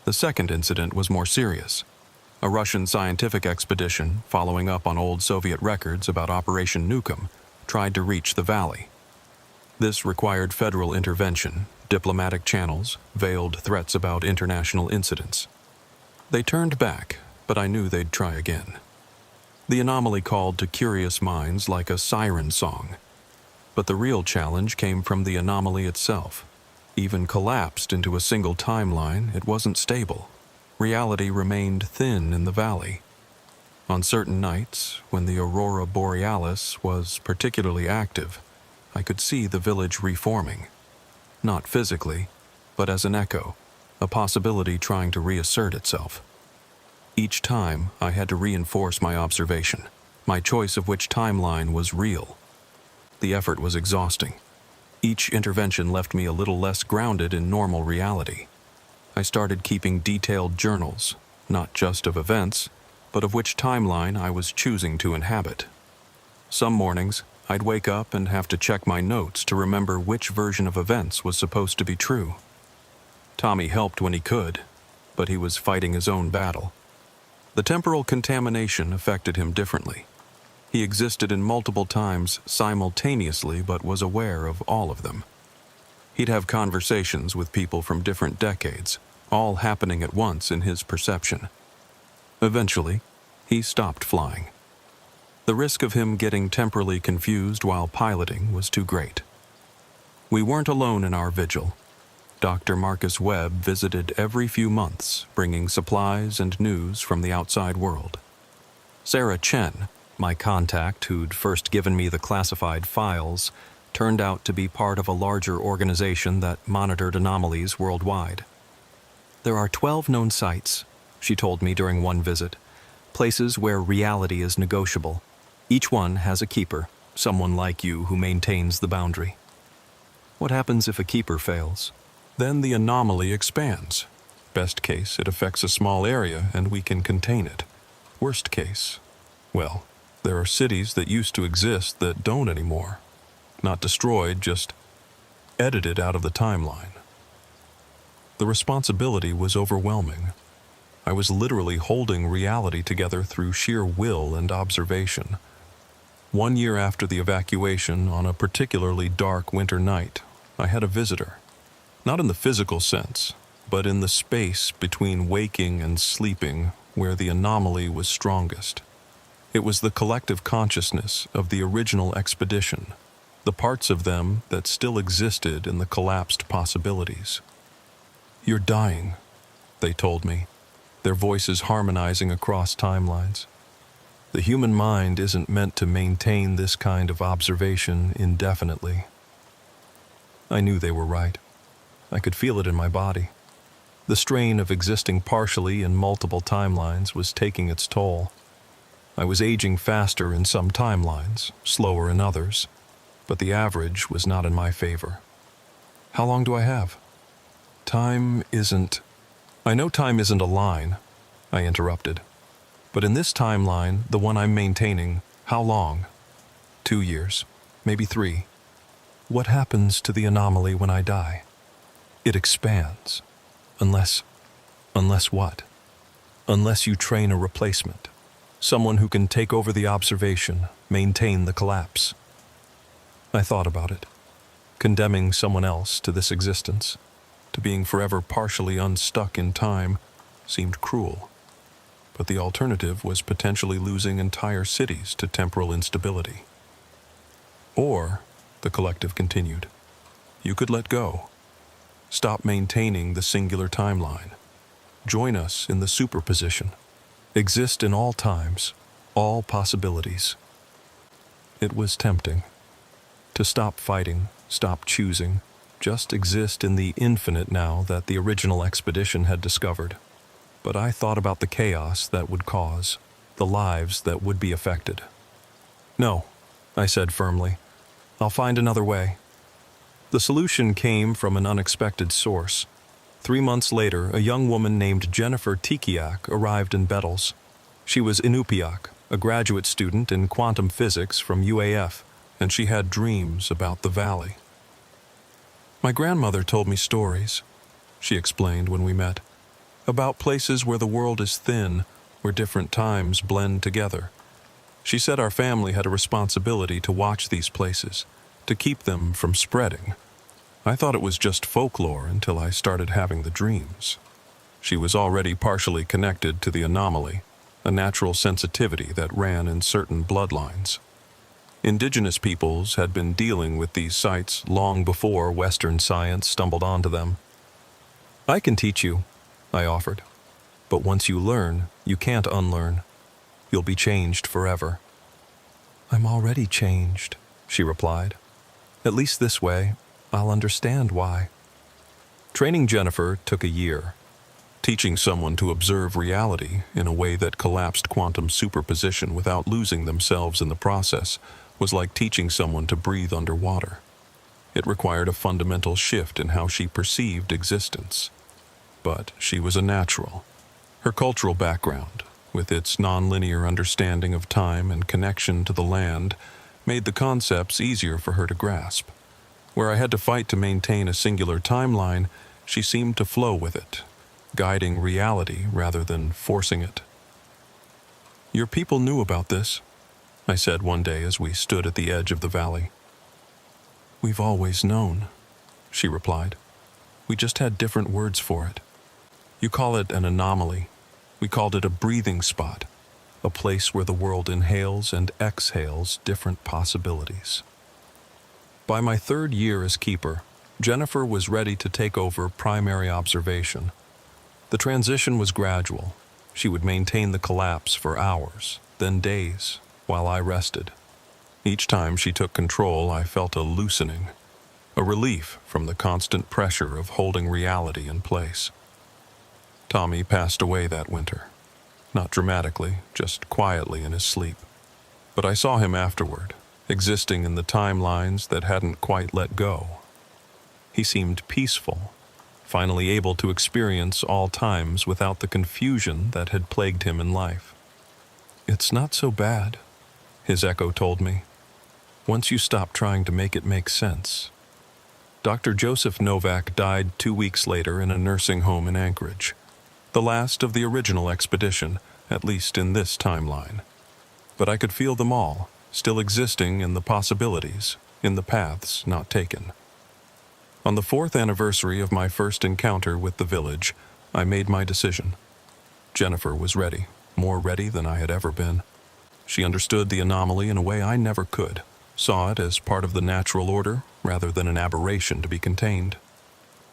The second incident was more serious. A Russian scientific expedition, following up on old Soviet records about Operation Nukem, tried to reach the valley. This required federal intervention, diplomatic channels, veiled threats about international incidents. They turned back, but I knew they'd try again. The anomaly called to curious minds like a siren song. But the real challenge came from the anomaly itself. Even collapsed into a single timeline, it wasn't stable. Reality remained thin in the valley. On certain nights, when the aurora borealis was particularly active, I could see the village reforming. Not physically, but as an echo, a possibility trying to reassert itself. Each time, I had to reinforce my observation, my choice of which timeline was real. The effort was exhausting. Each intervention left me a little less grounded in normal reality. I started keeping detailed journals, not just of events, but of which timeline I was choosing to inhabit. Some mornings, I'd wake up and have to check my notes to remember which version of events was supposed to be true. Tommy helped when he could, but he was fighting his own battle. The temporal contamination affected him differently. He existed in multiple times simultaneously but was aware of all of them. He'd have conversations with people from different decades, all happening at once in his perception. Eventually, he stopped flying. The risk of him getting temporally confused while piloting was too great. We weren't alone in our vigil. Dr. Marcus Webb visited every few months, bringing supplies and news from the outside world. Sarah Chen, my contact who'd first given me the classified files, turned out to be part of a larger organization that monitored anomalies worldwide. There are 12 known sites, she told me during one visit, places where reality is negotiable. Each one has a keeper, someone like you who maintains the boundary. What happens if a keeper fails? Then the anomaly expands. Best case, it affects a small area and we can contain it. Worst case, well, there are cities that used to exist that don't anymore. Not destroyed, just edited out of the timeline. The responsibility was overwhelming. I was literally holding reality together through sheer will and observation. 1 year after the evacuation, on a particularly dark winter night, I had a visitor. Not in the physical sense, but in the space between waking and sleeping where the anomaly was strongest. It was the collective consciousness of the original expedition, the parts of them that still existed in the collapsed possibilities. "You're dying," they told me, their voices harmonizing across timelines. The human mind isn't meant to maintain this kind of observation indefinitely. I knew they were right. I could feel it in my body. The strain of existing partially in multiple timelines was taking its toll. I was aging faster in some timelines, slower in others, but the average was not in my favor. "How long do I have?" I know time isn't a line," I interrupted. "But in this timeline, the one I'm maintaining, how long?" 2 years, maybe 3. "What happens to the anomaly when I die?" "It expands. Unless what? Unless you train a replacement. Someone who can take over the observation, maintain the collapse." I thought about it. Condemning someone else to this existence, to being forever partially unstuck in time, seemed cruel. But the alternative was potentially losing entire cities to temporal instability. Or, the collective continued, you could let go. Stop maintaining the singular timeline. Join us in the superposition. Exist in all times, all possibilities. It was tempting. To stop fighting, stop choosing, just exist in the infinite now that the original expedition had discovered. But I thought about the chaos that would cause, the lives that would be affected. "No," I said firmly. "I'll find another way." The solution came from an unexpected source. 3 months later, a young woman named Jennifer Tikiak arrived in Bettles. She was Inupiaq, a graduate student in quantum physics from UAF, and she had dreams about the valley. "My grandmother told me stories," she explained when we met, "about places where the world is thin, where different times blend together. She said our family had a responsibility to watch these places, to keep them from spreading. I thought it was just folklore until I started having the dreams." She was already partially connected to the anomaly, a natural sensitivity that ran in certain bloodlines. Indigenous peoples had been dealing with these sites long before Western science stumbled onto them. "I can teach you," I offered. "But once you learn, you can't unlearn. You'll be changed forever." "I'm already changed," she replied. "At least this way, I'll understand why." Training Jennifer took a year. Teaching someone to observe reality in a way that collapsed quantum superposition without losing themselves in the process was like teaching someone to breathe underwater. It required a fundamental shift in how she perceived existence. But she was a natural. Her cultural background, with its nonlinear understanding of time and connection to the land, made the concepts easier for her to grasp. Where I had to fight to maintain a singular timeline, she seemed to flow with it, guiding reality rather than forcing it. "Your people knew about this," I said one day as we stood at the edge of the valley. "We've always known," she replied. "We just had different words for it. You call it an anomaly. We called it a breathing spot, a place where the world inhales and exhales different possibilities." By my 3rd year as keeper, Jennifer was ready to take over primary observation. The transition was gradual. She would maintain the collapse for hours, then days, while I rested. Each time she took control, I felt a loosening, a relief from the constant pressure of holding reality in place. Tommy passed away that winter. Not dramatically, just quietly in his sleep. But I saw him afterward, existing in the timelines that hadn't quite let go. He seemed peaceful, finally able to experience all times without the confusion that had plagued him in life. "It's not so bad," his echo told me, "once you stop trying to make it make sense." Dr. Joseph Novak died 2 weeks later in a nursing home in Anchorage, the last of the original expedition, at least in this timeline. But I could feel them all, still existing in the possibilities, in the paths not taken. On the 4th anniversary of my first encounter with the village, I made my decision. Jennifer was ready, more ready than I had ever been. She understood the anomaly in a way I never could, saw it as part of the natural order rather than an aberration to be contained.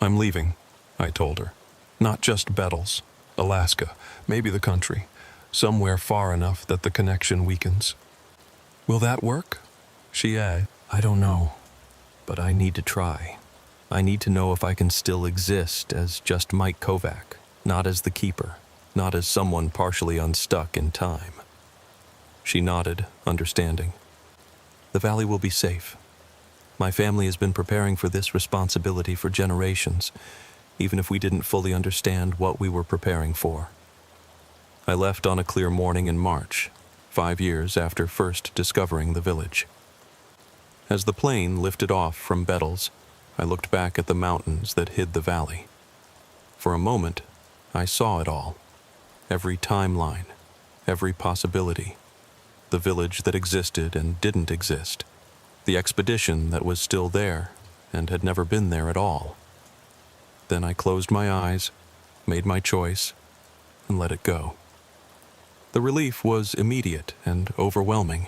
"I'm leaving," I told her. "Not just Bettles, Alaska, maybe the country, somewhere far enough that the connection weakens." "Will that work?" she asked. "I don't know, but I need to try. I need to know if I can still exist as just Mike Kovac, not as the keeper, not as someone partially unstuck in time." She nodded, understanding. "The valley will be safe. My family has been preparing for this responsibility for generations, even if we didn't fully understand what we were preparing for." I left on a clear morning in March, 5 years after first discovering the village. As the plane lifted off from Bettles, I looked back at the mountains that hid the valley. For a moment, I saw it all. Every timeline, every possibility. The village that existed and didn't exist. The expedition that was still there and had never been there at all. Then I closed my eyes, made my choice, and let it go. The relief was immediate and overwhelming.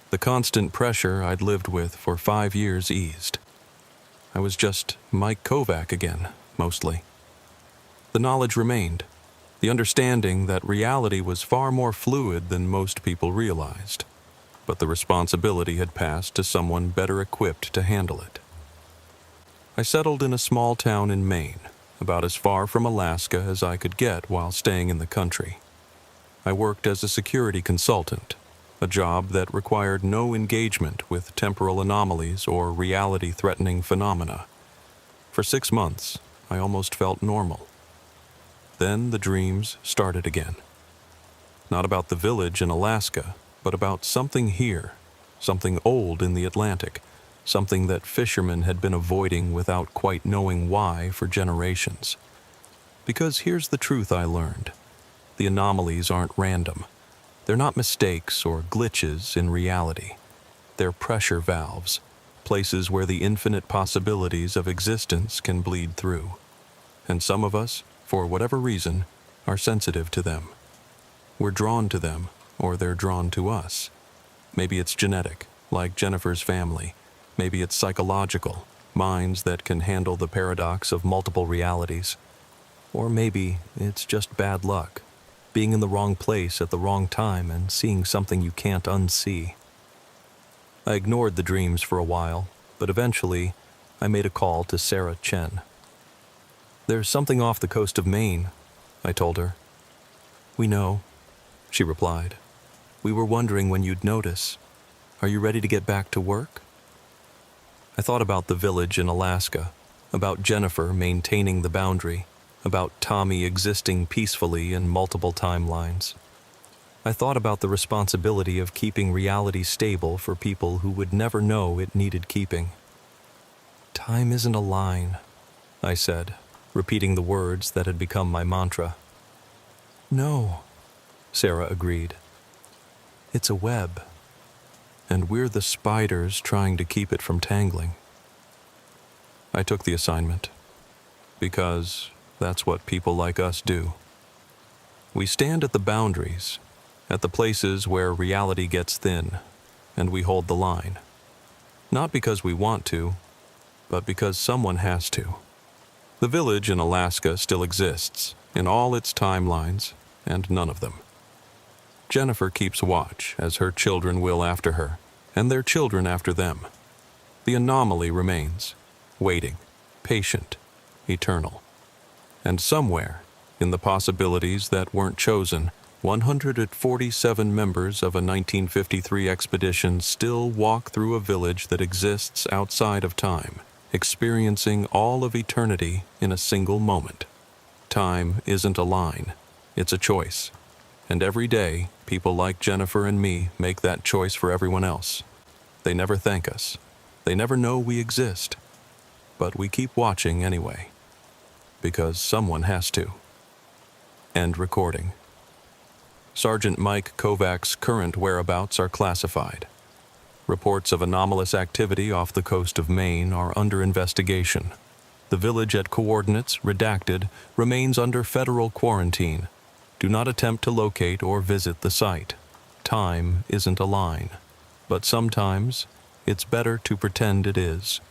The constant pressure I'd lived with for 5 years eased. I was just Mike Kovac again, mostly. The knowledge remained, the understanding that reality was far more fluid than most people realized. but the responsibility had passed to someone better equipped to handle it. I settled in a small town in Maine, about as far from Alaska as I could get while staying in the country. I worked as a security consultant, a job that required no engagement with temporal anomalies or reality-threatening phenomena. For 6 months, I almost felt normal. Then the dreams started again. Not about the village in Alaska, but about something here, something old in the Atlantic, something that fishermen had been avoiding without quite knowing why for generations. Because here's the truth I learned. The anomalies aren't random. They're not mistakes or glitches in reality. They're pressure valves, places where the infinite possibilities of existence can bleed through. And some of us, for whatever reason, are sensitive to them. We're drawn to them, or they're drawn to us. Maybe it's genetic, like Jennifer's family. Maybe it's psychological, minds that can handle the paradox of multiple realities. Or maybe it's just bad luck, being in the wrong place at the wrong time and seeing something you can't unsee. I ignored the dreams for a while, but eventually I made a call to Sarah Chen. "There's something off the coast of Maine," I told her. "We know," she replied. "We were wondering when you'd notice. Are you ready to get back to work?" I thought about the village in Alaska, about Jennifer maintaining the boundary, about Tommy existing peacefully in multiple timelines. I thought about the responsibility of keeping reality stable for people who would never know it needed keeping. "Time isn't a line," I said, repeating the words that had become my mantra. "No," Sarah agreed. "It's a web. And we're the spiders trying to keep it from tangling." I took the assignment, because that's what people like us do. We stand at the boundaries, at the places where reality gets thin, and we hold the line. Not because we want to, but because someone has to. The village in Alaska still exists, in all its timelines, and none of them. Jennifer keeps watch, as her children will after her, and their children after them. The anomaly remains, waiting, patient, eternal. And somewhere, in the possibilities that weren't chosen, 147 members of a 1953 expedition still walk through a village that exists outside of time, experiencing all of eternity in a single moment. Time isn't a line, it's a choice. And every day, people like Jennifer and me make that choice for everyone else. They never thank us. They never know we exist. But we keep watching anyway. Because someone has to. End recording. Sergeant Mike Kovac's current whereabouts are classified. Reports of anomalous activity off the coast of Maine are under investigation. The village at coordinates redacted remains under federal quarantine. Do not attempt to locate or visit the site. Time isn't a line, but sometimes it's better to pretend it is.